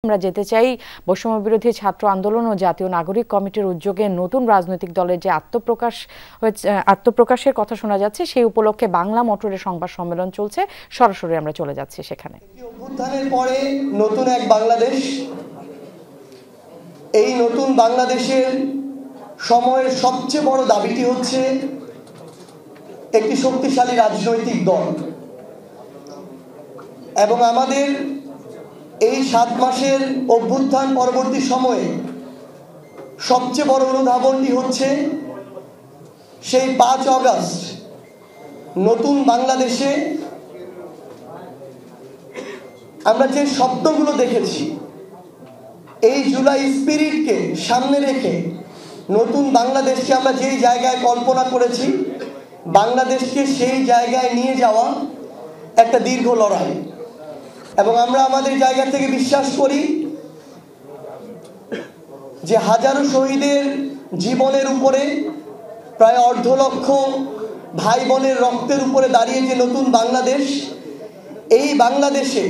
আমরা যেতে চাই বৈষম্য বিরোধী ছাত্র আন্দোলন ও জাতীয় নাগরিক কমিটির উদ্যোগে নতুন রাজনৈতিক দলের যে আত্মপ্রকাশের কথা শোনা যাচ্ছে সেই উপলক্ষে বাংলা মোটরের সংবাদ সম্মেলন চলছে। সরাসরি আমরা চলে যাচ্ছি সেখানে। অভ্যুত্থানের পরে নতুন এক বাংলাদেশ, এই নতুন বাংলাদেশের সময়ের সবচেয়ে বড় দাবিটি হচ্ছে একটি শক্তিশালী রাজনৈতিক দল। এবং আমাদের এই 7 মাসের অভ্যুত্থান পরবর্তী সময়ে সবচেয়ে বড় অনুধাবনটি হচ্ছে সেই 5 আগস্ট নতুন বাংলাদেশে আমরা যে স্বপ্নগুলো দেখেছি, এই জুলাই স্পিরিটকে সামনে রেখে নতুন বাংলাদেশকে আমরা যেই জায়গায় কল্পনা করেছি, বাংলাদেশকে সেই জায়গায় নিয়ে যাওয়া একটা দীর্ঘ লড়াই। এবং আমরা আমাদের জায়গা থেকে বিশ্বাস করি যে হাজারো শহীদের জীবনের উপরে, প্রায় 1.5 লক্ষ ভাই বোনের রক্তের উপরে দাঁড়িয়ে যে নতুন বাংলাদেশ, এই বাংলাদেশে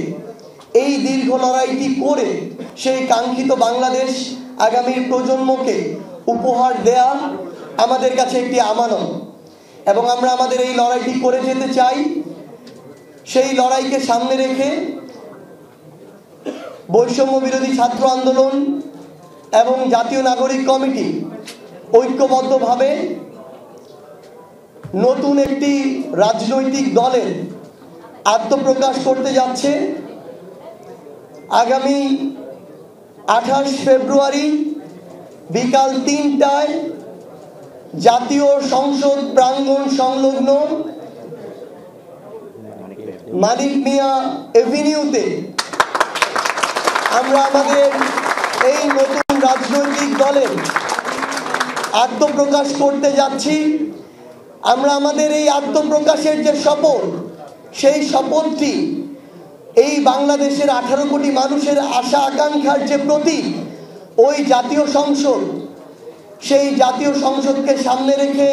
এই দীর্ঘ লড়াইটি করে সেই কাঙ্ক্ষিত বাংলাদেশ আগামীর প্রজন্মকে উপহার দেয়া আমাদের কাছে একটি আমানত। এবং আমরা আমাদের এই লড়াইটি করে যেতে চাই। সেই লড়াইকে সামনে রেখে বৈষম্য বিরোধী ছাত্র আন্দোলন এবং জাতীয় নাগরিক কমিটি ঐক্যবদ্ধভাবে নতুন একটি রাজনৈতিক দলের আত্মপ্রকাশ করতে যাচ্ছে। আগামী 28 ফেব্রুয়ারি বিকাল 3টায় জাতীয় সংসদ প্রাঙ্গণ সংলগ্ন মানিক মিয়া এভিনিউতে আমরা আমাদের এই নতুন রাজনৈতিক দলের আত্মপ্রকাশ করতে যাচ্ছি। আমরা আমাদের এই আত্মপ্রকাশের যে শপথ, সেই শপথটি এই বাংলাদেশের 18 কোটি মানুষের আশা আকাঙ্ক্ষার যে প্রতীক, ওই জাতীয় সংসদ, সেই জাতীয় সংসদকে সামনে রেখে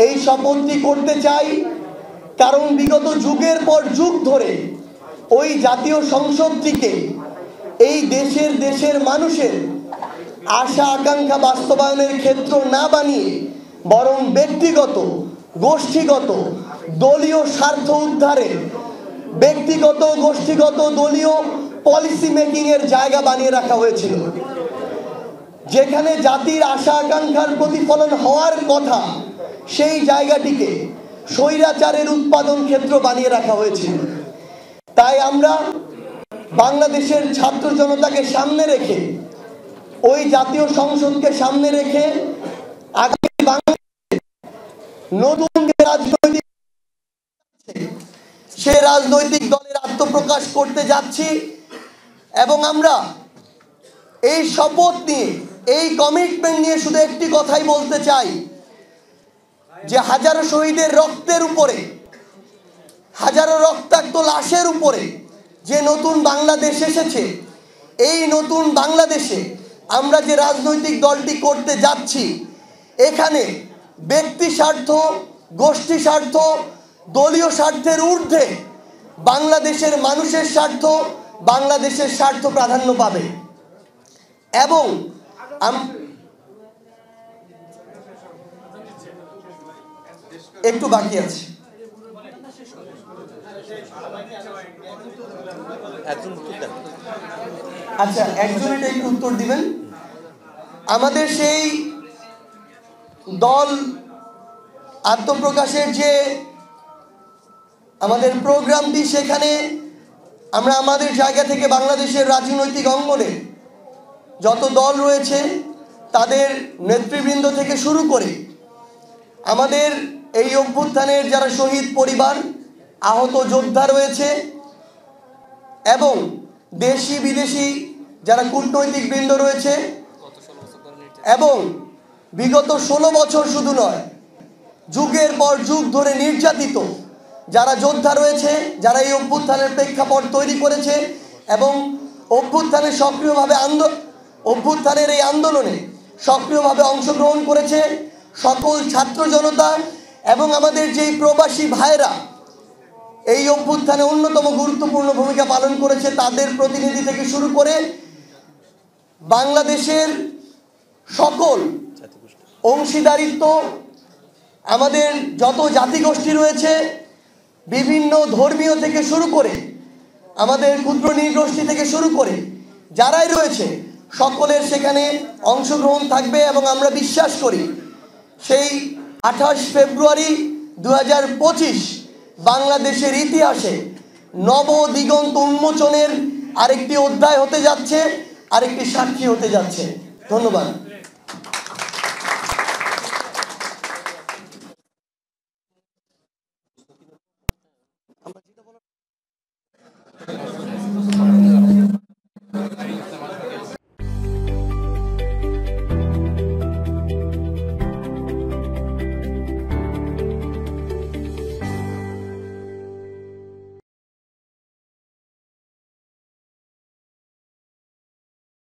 এই শপথটি করতে চাই। কারণ বিগত যুগের পর যুগ ধরে ওই জাতীয় সংসদটিকে এই দেশের মানুষের আশা আকাঙ্ক্ষা বাস্তবায়নের ক্ষেত্র না বানিয়ে বরং ব্যক্তিগত, গোষ্ঠীগত, দলীয় স্বার্থ উদ্ধারে ব্যক্তিগত, গোষ্ঠীগত, দলীয় পলিসি মেকিং এর জায়গা বানিয়ে রাখা হয়েছিল। যেখানে জাতির আশা আকাঙ্ক্ষার প্রতিফলন হওয়ার কথা, সেই জায়গাটিকে স্বৈরাচারের উৎপাদন ক্ষেত্র বানিয়ে রাখা হয়েছিল। তাই আমরা বাংলাদেশের ছাত্র জনতাকে সামনে রেখে, ওই জাতীয় সংসদকে সামনে রেখে আগামী বাংলাদেশে নতুন রাজনৈতিক সে রাজনৈতিক দলের আত্মপ্রকাশ করতে যাচ্ছি। এবং আমরা এই শপথ নিয়ে, এই কমিটমেন্ট নিয়ে শুধু একটি কথাই বলতে চাই যে হাজারো শহীদের রক্তের উপরে, হাজারো রক্তাক্ত লাশের উপরে যে নতুন বাংলাদেশ এসেছে, এই নতুন বাংলাদেশে আমরা যে রাজনৈতিক দলটি করতে যাচ্ছি, এখানে ব্যক্তি স্বার্থ, গোষ্ঠী স্বার্থ, দলীয় স্বার্থের ঊর্ধ্বে বাংলাদেশের মানুষের স্বার্থ, বাংলাদেশের স্বার্থ প্রাধান্য পাবে। এবং একটু বাকি আছে, আচ্ছা একজন এটা একটু উত্তর দিবেন। আমাদের সেই দল আত্মপ্রকাশের যে আমাদের প্রোগ্রামটি, সেখানে আমরা আমাদের জায়গা থেকে বাংলাদেশের রাজনৈতিক অঙ্গনে যত দল রয়েছে তাদের নেতৃবৃন্দ থেকে শুরু করে আমাদের এই অভ্যুত্থানের যারা শহীদ পরিবার, আহত যোদ্ধা রয়েছে এবং দেশি বিদেশি যারা কূটনৈতিক বৃন্দ রয়েছে, এবং বিগত 16 বছর শুধু নয়, যুগের পর যুগ ধরে নির্যাতিত যারা যোদ্ধা রয়েছে, যারা এই অভ্যুত্থানের প্রেক্ষাপট তৈরি করেছে এবং অভ্যুত্থানের এই আন্দোলনে সক্রিয়ভাবে অংশগ্রহণ করেছে সকল ছাত্র জনতা এবং আমাদের যেই প্রবাসী ভাইরা এই অভ্যুত্থানে অন্যতম গুরুত্বপূর্ণ ভূমিকা পালন করেছে, তাদের প্রতিনিধি থেকে শুরু করে বাংলাদেশের সকল অংশীদারিত্ব, আমাদের যত জাতিগোষ্ঠী রয়েছে, বিভিন্ন ধর্মীয় থেকে শুরু করে আমাদের ক্ষুদ্র নৃগোষ্ঠী থেকে শুরু করে যারাই রয়েছে সকলের সেখানে অংশগ্রহণ থাকবে। এবং আমরা বিশ্বাস করি সেই 28 ফেব্রুয়ারি 2025 বাংলাদেশের ইতিহাসে নব দিগন্ত উন্মোচনের আরেকটি অধ্যায় হতে যাচ্ছে, আরেকটি সাক্ষী হতে যাচ্ছে। ধন্যবাদ।